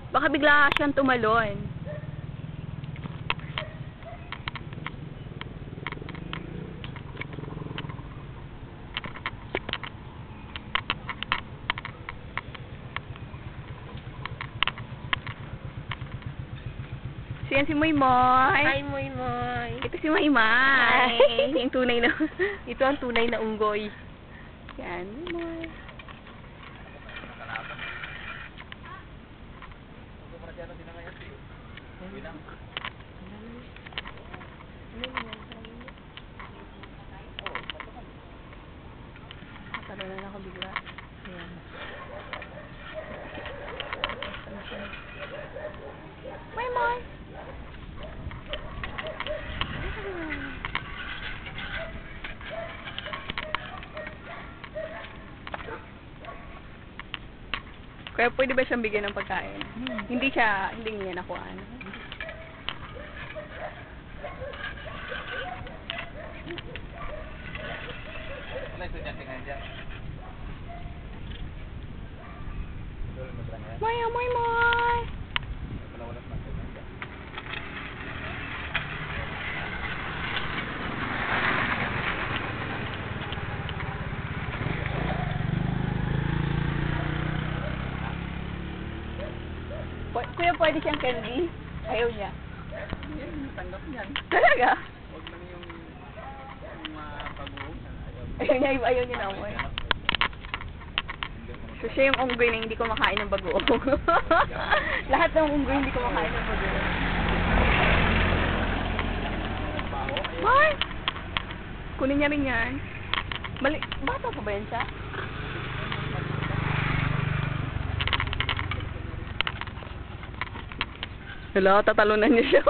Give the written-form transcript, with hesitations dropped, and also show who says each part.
Speaker 1: Baka bigla siyang tumalon. Siyan si Moymoy.
Speaker 2: Hi, Moy Moy.
Speaker 1: Ito si Maymay. Yung tunay na.
Speaker 2: Ito ang tunay na unggoy.
Speaker 1: Yan, Moy. Natalunan ako bigla. Ayan. Maymay. Kaya pwede ba siyang bigyan ng pagkain? Hindi niya nakuhaan. Maya, moy, moy! Kuya, pwede siyang candy? Ayaw niya.
Speaker 3: Tanggap niyan.
Speaker 1: Talaga?
Speaker 3: Huwag lang yung pag-uong.
Speaker 1: Ayaw niya na amoy. So, siya yung unggoy na hindi kumakain ng bagoong. Lahat ng unggoy hindi kumakain ng bagoong. Mar! Kunin niya rin yan. Bata pa ba yan siya? Hello, tatalunan niya siya.